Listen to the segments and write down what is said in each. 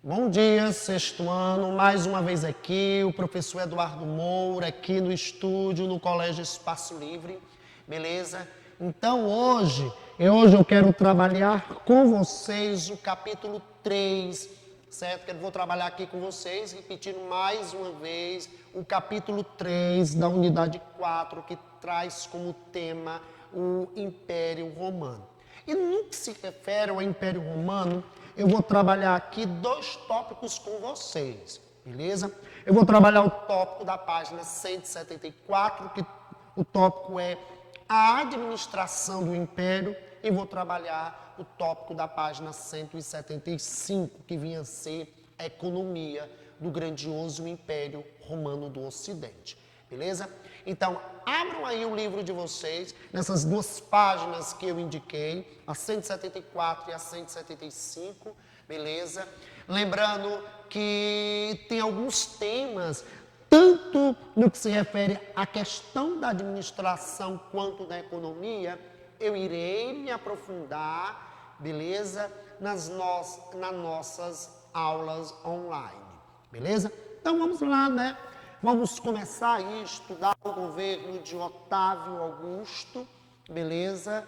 Bom dia, sexto ano, mais uma vez aqui, o professor Eduardo Moura, aqui no estúdio, no Colégio Espaço Livre, beleza? Então hoje eu quero trabalhar com vocês o capítulo 3, certo? Que eu vou trabalhar aqui com vocês, repetindo mais uma vez o capítulo 3 da unidade 4, que traz como tema o Império Romano. E no que se refere ao Império Romano, eu vou trabalhar aqui dois tópicos com vocês, beleza? Eu vou trabalhar o tópico da página 174, que o tópico é a administração do Império, e vou trabalhar o tópico da página 175, que vinha a ser a economia do grandioso Império Romano do Ocidente, beleza? Então, abram aí o livro de vocês, nessas duas páginas que eu indiquei, a 174 e a 175, beleza? Lembrando que tem alguns temas, tanto no que se refere à questão da administração quanto da economia, eu irei me aprofundar, beleza? Nas nossas aulas online, beleza? Então, vamos lá, né? Vamos começar a estudar o governo de Otávio Augusto, beleza?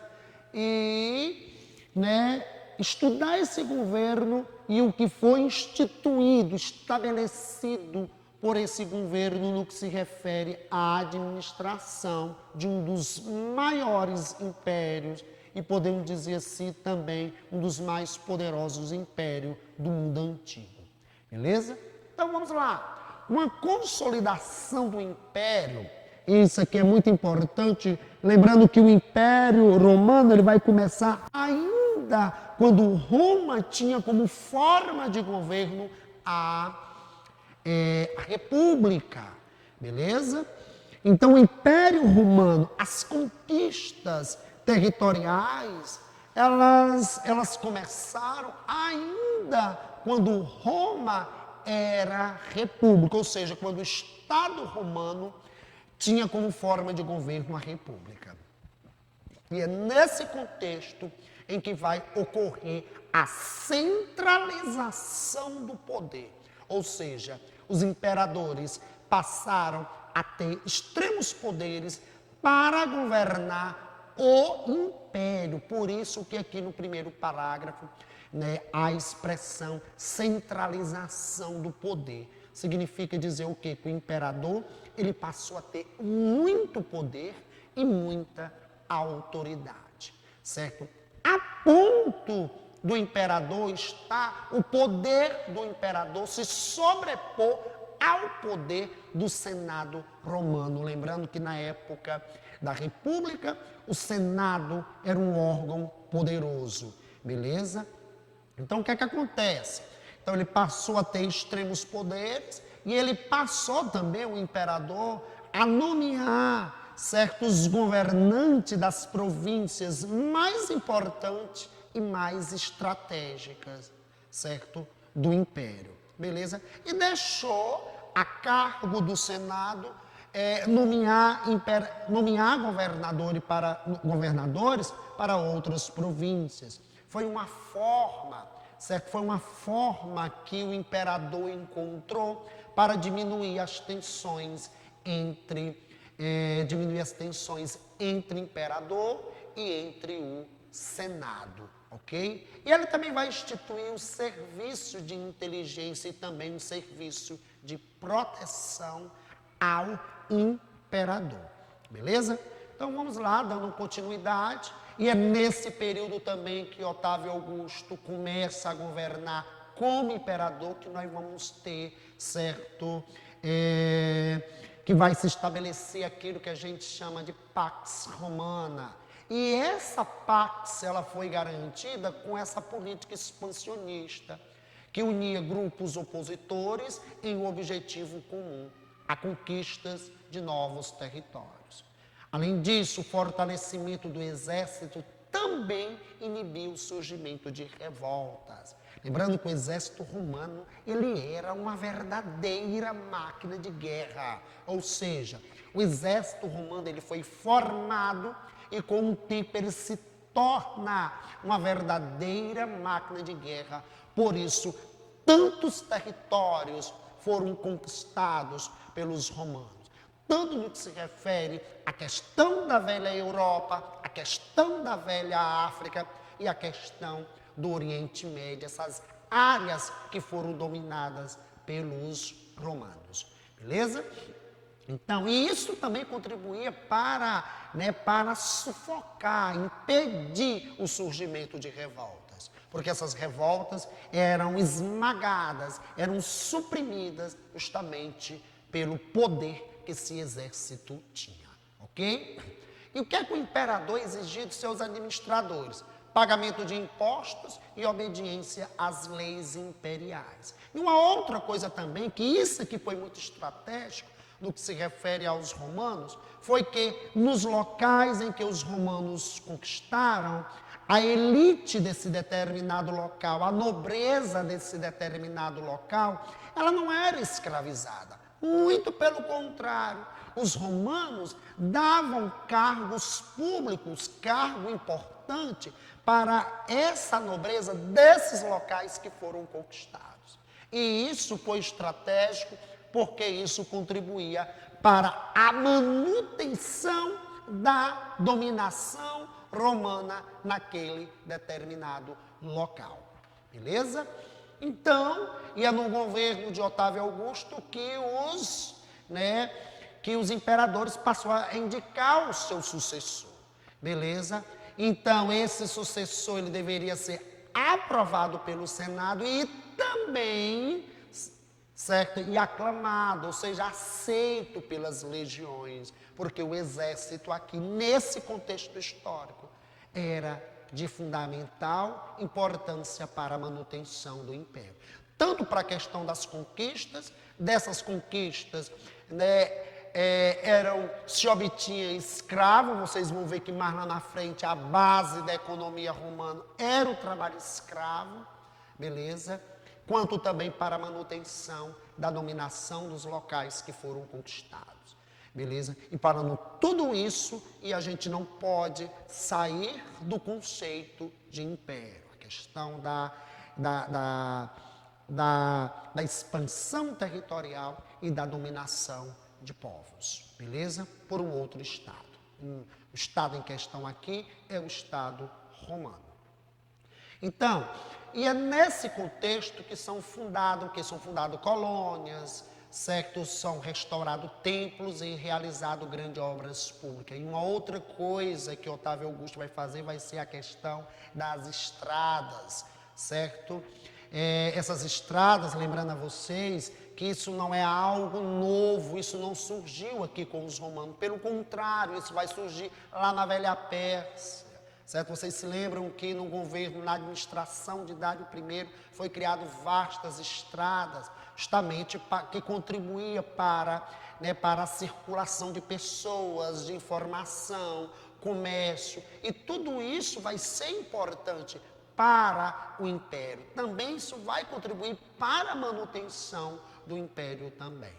E, né, estudar esse governo e o que foi instituído, estabelecido por esse governo no que se refere à administração de um dos maiores impérios e podemos dizer assim também um dos mais poderosos impérios do mundo antigo, beleza? Então vamos lá. Uma consolidação do império, isso aqui é muito importante, lembrando que o Império Romano ele vai começar ainda quando Roma tinha como forma de governo a República, beleza? Então o Império Romano, as conquistas territoriais, elas começaram ainda quando Roma era república, ou seja, quando o Estado romano tinha como forma de governo a república. E é nesse contexto em que vai ocorrer a centralização do poder, ou seja, os imperadores passaram a ter extremos poderes para governar o império. Por isso que aqui no primeiro parágrafo, né, a expressão centralização do poder. Significa dizer o quê? Que o imperador ele passou a ter muito poder e muita autoridade, certo? A ponto do imperador está o poder do imperador se sobrepor ao poder do Senado romano. Lembrando que na época da República, o Senado era um órgão poderoso, beleza? Então, o que é que acontece? Então, ele passou a ter extremos poderes e ele passou também, o imperador, a nomear certos governantes das províncias mais importantes e mais estratégicas, certo? Do império, beleza? E deixou a cargo do Senado nomear governadores para outras províncias. Foi uma forma, certo? Foi uma forma que o imperador encontrou para diminuir as tensões entre o imperador e entre o Senado, ok? E ele também vai instituir um serviço de inteligência e também um serviço de proteção ao imperador, beleza? Então vamos lá, dando continuidade. E é nesse período também que Otávio Augusto começa a governar como imperador, que nós vamos ter, certo? Que vai se estabelecer aquilo que a gente chama de Pax Romana. E essa Pax, ela foi garantida com essa política expansionista, que unia grupos opositores em um objetivo comum, a conquistas de novos territórios. Além disso, o fortalecimento do exército também inibiu o surgimento de revoltas. Lembrando que o exército romano, ele era uma verdadeira máquina de guerra. Ou seja, o exército romano ele foi formado e com o tempo ele se torna uma verdadeira máquina de guerra. Por isso, tantos territórios foram conquistados pelos romanos. Tanto no que se refere à questão da velha Europa, à questão da velha África e à questão do Oriente Médio, essas áreas que foram dominadas pelos romanos. Beleza? Então, isso também contribuía para sufocar, impedir o surgimento de revoltas. Porque essas revoltas eram esmagadas, eram suprimidas justamente pelo poder que esse exército tinha. Ok? E o que é que o imperador exigia de seus administradores? Pagamento de impostos e obediência às leis imperiais. E uma outra coisa também, que isso aqui foi muito estratégico, no que se refere aos romanos, foi que nos locais em que os romanos conquistaram, a elite desse determinado local, a nobreza desse determinado local, ela não era escravizada. Muito pelo contrário, os romanos davam cargos públicos, cargo importante para essa nobreza desses locais que foram conquistados. E isso foi estratégico porque isso contribuía para a manutenção da dominação romana naquele determinado local. Beleza? Então, ia no governo de Otávio Augusto que os imperadores passou a indicar o seu sucessor. Beleza? Então, esse sucessor ele deveria ser aprovado pelo Senado e também, certo? E aclamado, ou seja, aceito pelas legiões, porque o exército aqui, nesse contexto histórico, era de fundamental importância para a manutenção do império. Tanto para a questão das conquistas, dessas conquistas, se obtinha escravo, vocês vão ver que mais lá na frente a base da economia romana era o trabalho escravo, beleza? Quanto também para a manutenção da dominação dos locais que foram conquistados, beleza? E parando tudo isso, e a gente não pode sair do conceito de império, a questão da expansão territorial e da dominação de povos, beleza? Por um outro estado. O estado em questão aqui é o estado romano. Então, e é nesse contexto que são fundadas colônias, certo? São restaurados templos e realizadas grandes obras públicas. E uma outra coisa que Otávio Augusto vai fazer vai ser a questão das estradas, certo? Essas estradas, lembrando a vocês que isso não é algo novo, isso não surgiu aqui com os romanos, pelo contrário, isso vai surgir lá na velha Pérsia, certo? Vocês se lembram que no governo, na administração de Dário I, foi criado vastas estradas, justamente que contribuía para a circulação de pessoas, de informação, comércio, e tudo isso vai ser importante para o império. Também isso vai contribuir para a manutenção do império também,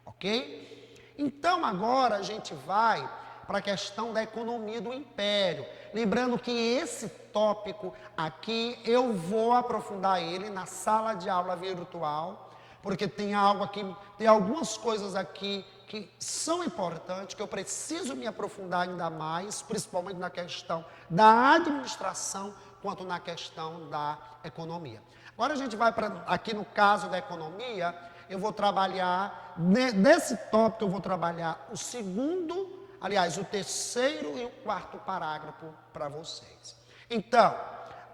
ok? Então agora a gente vai para a questão da economia do império. Lembrando que esse tópico aqui eu vou aprofundar ele na sala de aula virtual, porque tem algumas coisas aqui que são importantes, que eu preciso me aprofundar ainda mais, principalmente na questão da administração, quanto na questão da economia. Agora a gente vai aqui no caso da economia, eu vou trabalhar, nesse tópico eu vou trabalhar o terceiro e o quarto parágrafo para vocês. Então,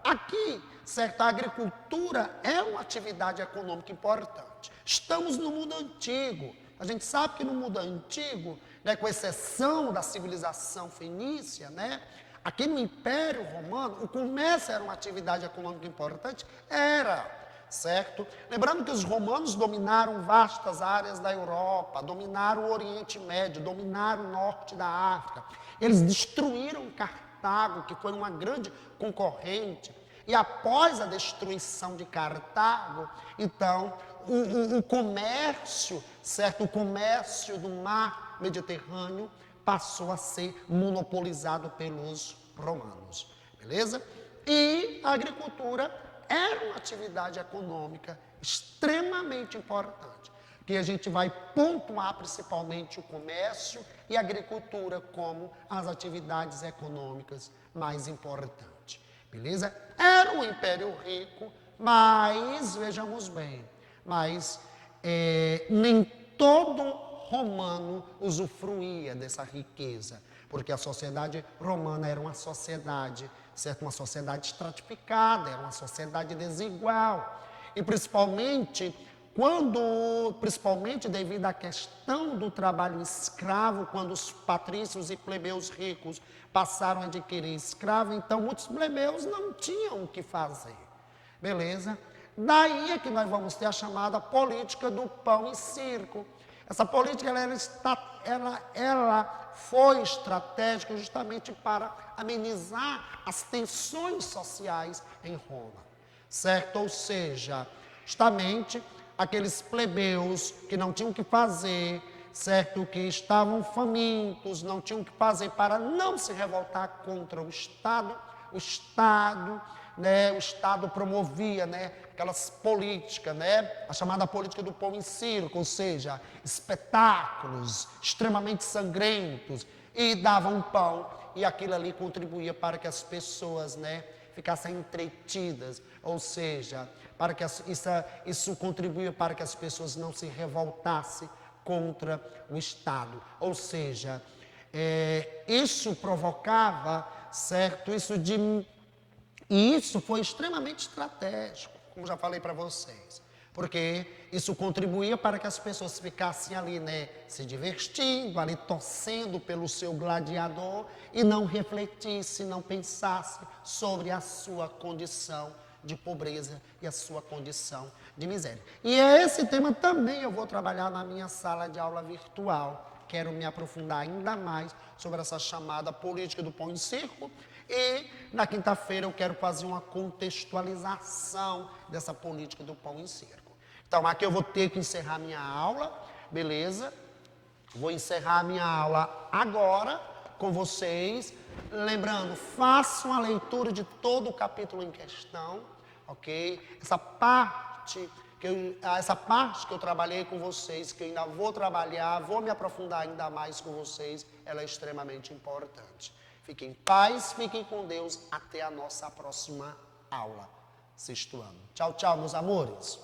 aqui, certo, a agricultura é uma atividade econômica importante. Estamos no mundo antigo. A gente sabe que no mundo antigo, com exceção da civilização fenícia, aqui no Império Romano, o comércio era uma atividade econômica importante? Era, certo? Lembrando que os romanos dominaram vastas áreas da Europa, dominaram o Oriente Médio, dominaram o norte da África. Eles destruíram Cartago, que foi uma grande concorrente. E após a destruição de Cartago, então, o comércio, certo? O comércio do mar Mediterrâneo passou a ser monopolizado pelos romanos, beleza? E a agricultura era uma atividade econômica extremamente importante, que a gente vai pontuar principalmente o comércio e a agricultura como as atividades econômicas mais importantes, beleza? Era um império rico, mas, vejamos bem, mas nem todo romano usufruía dessa riqueza, porque a sociedade romana era uma sociedade, certo? Uma sociedade estratificada, era uma sociedade desigual. E principalmente devido à questão do trabalho escravo, quando os patrícios e plebeus ricos passaram a adquirir escravo, então muitos plebeus não tinham o que fazer. Beleza? Daí é que nós vamos ter a chamada política do pão e circo. Essa política ela foi estratégica justamente para amenizar as tensões sociais em Roma, certo? Ou seja, justamente aqueles plebeus que não tinham o que fazer, certo? Que estavam famintos, não tinham o que fazer para não se revoltar contra o Estado, o Estado promovia, aquelas políticas, a chamada política do pão em circo, ou seja, espetáculos extremamente sangrentos, e davam pão, e aquilo ali contribuía para que as pessoas, ficassem entretidas, ou seja, para que isso contribuía para que as pessoas não se revoltassem contra o Estado, ou seja, isso provocava, certo, e isso foi extremamente estratégico, como já falei para vocês, porque isso contribuía para que as pessoas ficassem ali, se divertindo, ali torcendo pelo seu gladiador e não refletissem, não pensassem sobre a sua condição de pobreza e a sua condição de miséria. E esse tema também eu vou trabalhar na minha sala de aula virtual. Quero me aprofundar ainda mais sobre essa chamada política do pão em circo. E na quinta-feira eu quero fazer uma contextualização dessa política do pão em circo. Então aqui eu vou ter que encerrar minha aula, beleza? Vou encerrar minha aula agora com vocês. Lembrando, façam a leitura de todo o capítulo em questão, ok? Essa parte que eu trabalhei com vocês, que eu ainda vou trabalhar, vou me aprofundar ainda mais com vocês, ela é extremamente importante. Fiquem em paz, fiquem com Deus, até a nossa próxima aula. Sexto ano. Tchau, tchau, meus amores.